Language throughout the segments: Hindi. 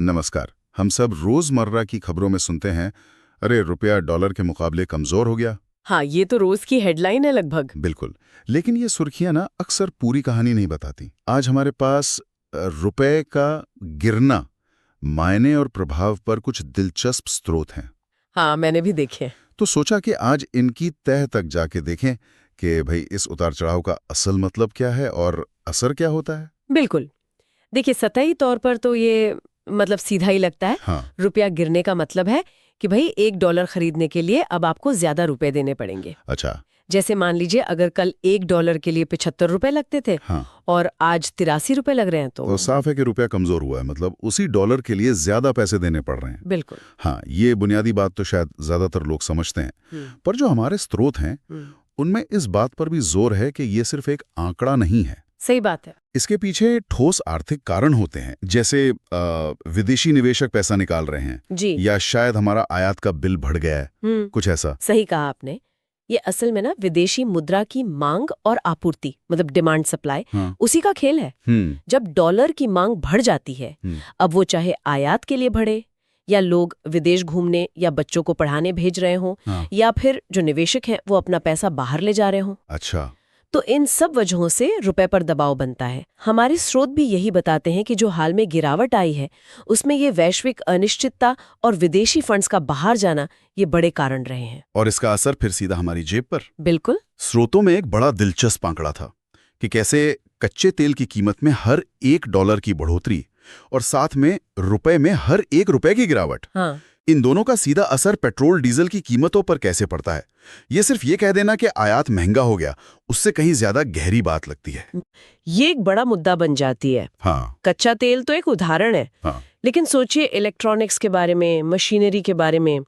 नमस्कार। हम सब रोजमर्रा की खबरों में सुनते हैं, अरे रुपया डॉलर के मुकाबले कमजोर हो गया। हाँ, ये तो रोज की हेडलाइन है लगभग। बिल्कुल। लेकिन ये सुर्खियां ना अक्सर पूरी कहानी नहीं बताती। आज हमारे पास रुपए का गिरना, मायने और प्रभाव पर कुछ दिलचस्प स्रोत हैं। हाँ, मैंने भी देखे। तो सोचा कि आज इनकी तह तक जाके देखें कि भाई इस उतार चढ़ाव का असल मतलब क्या है और असर क्या होता है। बिल्कुल। देखिए, सतही तौर पर तो ये मतलब सीधा ही लगता है। हाँ। रुपया गिरने का मतलब है कि भाई $1 खरीदने के लिए अब आपको ज्यादा रुपए देने पड़ेंगे। अच्छा। जैसे मान लीजिए, अगर कल $1 के लिए $75 लगते थे हाँ। और आज $83 लग रहे हैं तो साफ है कि रुपया कमजोर हुआ है, मतलब उसी डॉलर के लिए ज्यादा पैसे देने पड़ रहे हैं। बिल्कुल। हाँ, ये बुनियादी बात तो शायद ज्यादातर लोग समझते हैं। पर जो हमारे स्रोत हैं उनमें इस बात पर भी जोर है कि ये सिर्फ एक आंकड़ा नहीं है। सही बात है। इसके पीछे ठोस आर्थिक कारण होते हैं, जैसे विदेशी निवेशक पैसा निकाल रहे हैं जी। या शायद हमारा आयात का बिल बढ़ गया है, कुछ ऐसा। सही कहा आपने। ये असल में ना विदेशी मुद्रा की मांग और आपूर्ति, मतलब डिमांड सप्लाई, हाँ। उसी का खेल है। जब डॉलर की मांग बढ़ जाती है, अब वो चाहे आयात के लिए बढ़े या लोग विदेश घूमने या बच्चों को पढ़ाने भेज रहे हों, हाँ। या फिर जो निवेशक हैं वो अपना पैसा बाहर ले जा रहे हों, अच्छा। तो इन सब वजहों से रुपए पर दबाव बनता है। हमारे स्रोत भी यही बताते हैं कि जो हाल में गिरावट आई है उसमें ये वैश्विक अनिश्चितता और विदेशी फंड्स का बाहर जाना ये बड़े कारण रहे हैं। और इसका असर फिर सीधा हमारी जेब पर। बिल्कुल। स्रोतों में एक बड़ा दिलचस्प आंकड़ा था कि कैसे कच्चे तेल की कीमत में हर $1 की बढ़ोतरी और साथ में रुपए में हर $1 की गिरावट, हाँ। इन दोनों का सीधा असर पेट्रोल डीजल की कीमतों पर कैसे पड़ता है। ये सिर्फ ये कह देना कि आयात महंगा हो गया, उससे कहीं ज्यादा गहरी बात लगती है। ये एक बड़ा मुद्दा बन जाती है। हाँ। कच्चा तेल तो एक उदाहरण है। हाँ। लेकिन सोचिए इलेक्ट्रॉनिक्स के बारे में, मशीनरी के बारे में,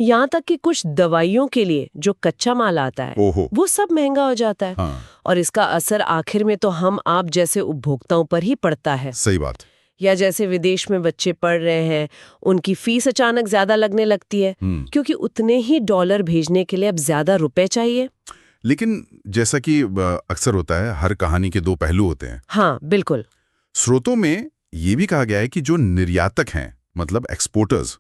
यहाँ तक कि कुछ दवाइयों के लिए जो कच्चा माल आता है वो सब महंगा हो जाता है। हाँ। और इसका असर आखिर में तो हम आप जैसे उपभोक्ताओं पर ही पड़ता है। सही बात। या जैसे विदेश में बच्चे पढ़ रहे हैं, उनकी फीस अचानक ज्यादा लगने लगती है क्योंकि उतने ही डॉलर भेजने के लिए अब ज्यादा रुपए चाहिए। लेकिन जैसा कि अक्सर होता है, हर कहानी के दो पहलू होते हैं। हाँ, बिल्कुल। स्रोतों में ये भी कहा गया है कि जो निर्यातक हैं, मतलब एक्सपोर्टर्स,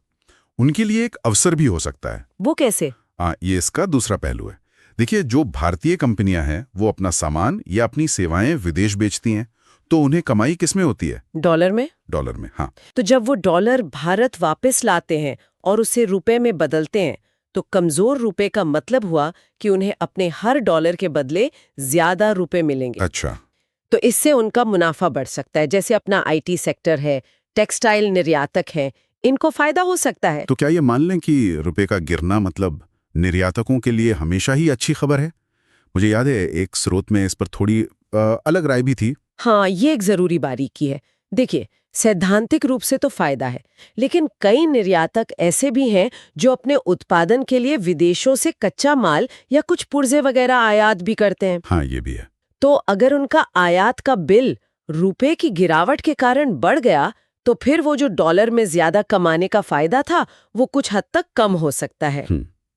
उनके लिए एक अवसर भी हो सकता है। वो कैसे? ये इसका दूसरा पहलू है। देखिए, जो भारतीय कंपनियां हैं वो अपना सामान या अपनी सेवाएं विदेश बेचती हैं, तो उन्हें कमाई किसमें होती है? डॉलर में। डॉलर में, हाँ। तो जब वो डॉलर भारत वापस लाते हैं और उसे रुपए में बदलते हैं, तो कमजोर रुपए का मतलब हुआ कि उन्हें अपने हर डॉलर के बदले ज्यादा रुपए मिलेंगे। अच्छा। तो इससे उनका मुनाफा बढ़ सकता है। जैसे अपना आईटी सेक्टर है, टेक्सटाइल निर्यातक है, इनको फायदा हो सकता है। तो क्या ये मान लें कि रुपए का गिरना मतलब निर्यातकों के लिए हमेशा ही अच्छी खबर है? मुझे याद है एक स्रोत में इस पर थोड़ी अलग राय भी थी। हाँ, ये एक जरूरी बारीकी है। देखिए, सैद्धांतिक रूप से तो फायदा है, लेकिन कई निर्यातक ऐसे भी हैं जो अपने उत्पादन के लिए विदेशों से कच्चा माल या कुछ पुर्जे वगैरह आयात भी करते हैं। हाँ, ये भी है। तो अगर उनका आयात का बिल रुपए की गिरावट के कारण बढ़ गया, तो फिर वो जो डॉलर में ज्यादा कमाने का फायदा था वो कुछ हद तक कम हो सकता है।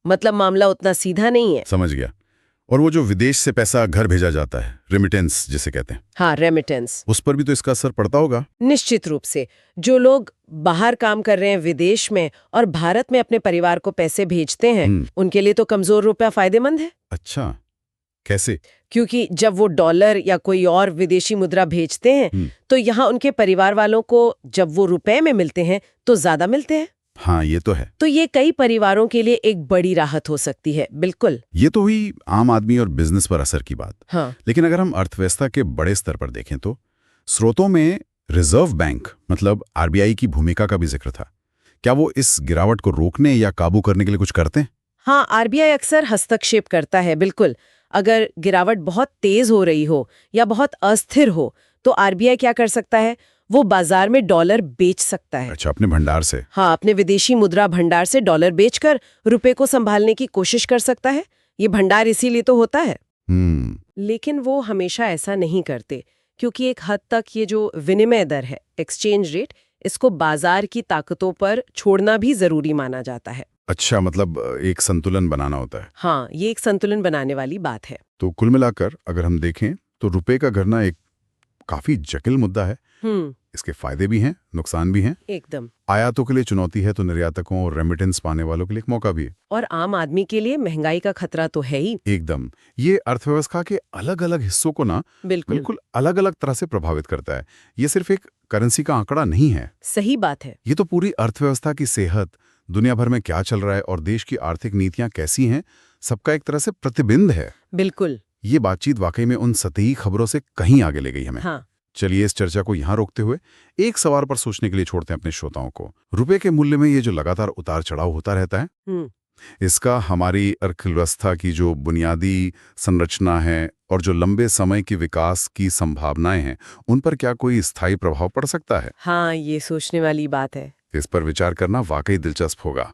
मतलब मामला उतना सीधा नहीं है। समझ गया। और वो जो विदेश से पैसा घर भेजा जाता है, रेमिटेंस जिसे कहते हैं। हाँ, रेमिटेंस। उस पर भी तो इसका असर पड़ता होगा। निश्चित रूप से। जो लोग बाहर काम कर रहे हैं विदेश में और भारत में अपने परिवार को पैसे भेजते हैं, उनके लिए तो कमजोर रुपया फायदेमंद है। अच्छा, कैसे? क्योंकि जब वो डॉलर या कोई और विदेशी मुद्रा भेजते हैं, तो यहाँ उनके परिवार वालों को जब वो रुपए में मिलते हैं तो ज्यादा मिलते हैं। हाँ, ये तो है। तो ये कई परिवारों के लिए एक बड़ी राहत हो सकती है। बिल्कुल। ये तो हुई आम आदमी और बिजनेस पर असर की बात। हाँ। लेकिन अगर हम अर्थव्यवस्था के बड़े स्तर पर देखें तो स्रोतों में रिजर्व बैंक मतलब आरबीआई की भूमिका का भी जिक्र था। क्या वो इस गिरावट को रोकने या काबू करने के लिए कुछ करते हैं? हाँ, आरबीआई अक्सर हस्तक्षेप करता है। बिल्कुल। अगर गिरावट बहुत तेज हो रही हो या बहुत अस्थिर हो, तो आरबीआई क्या कर सकता है? वो बाजार में डॉलर बेच सकता है। अच्छा, अपने भंडार से? हाँ, अपने विदेशी मुद्रा भंडार से डॉलर बेचकर रुपए को संभालने की कोशिश कर सकता है। ये भंडार इसीलिए तो होता है। लेकिन वो हमेशा ऐसा नहीं करते, क्योंकि एक हद तक ये जो विनिमय दर है, एक्सचेंज रेट, इसको बाजार की ताकतों पर छोड़ना भी जरूरी माना जाता है। अच्छा, मतलब एक संतुलन बनाना होता है। हाँ, ये एक संतुलन बनाने वाली बात है। तो कुल मिलाकर अगर हम देखें तो रुपए का गिरना एक काफी जटिल मुद्दा है। इसके फायदे भी हैं, नुकसान भी हैं। एकदम। आयातों के लिए चुनौती है तो निर्यातकों और रेमिटेंस पाने वालों के लिए एक मौका भी है। और आम आदमी के लिए महंगाई का खतरा तो है ही। एकदम। ये अर्थव्यवस्था के अलग अलग हिस्सों को ना बिल्कुल अलग अलग तरह से प्रभावित करता है। ये सिर्फ एक करेंसी का आंकड़ा नहीं है। सही बात है। ये तो पूरी अर्थव्यवस्था की सेहत, दुनिया भर में क्या चल रहा है और देश की आर्थिक नीतियां कैसी हैं, सबका एक तरह से प्रतिबिंब है। बिल्कुल। ये बातचीत वाकई में उन सतही खबरों से कहीं आगे ले गई हमें। हाँ। चलिए इस चर्चा को यहाँ रोकते हुए एक सवाल पर सोचने के लिए छोड़ते हैं अपने श्रोताओं को। रुपए के मूल्य में ये जो लगातार उतार चढ़ाव होता रहता है, इसका हमारी अर्थव्यवस्था की जो बुनियादी संरचना है और जो लंबे समय की विकास की संभावनाएं हैं, उन पर क्या कोई स्थायी प्रभाव पड़ सकता है? हाँ, ये सोचने वाली बात है। इस पर विचार करना वाकई दिलचस्प होगा।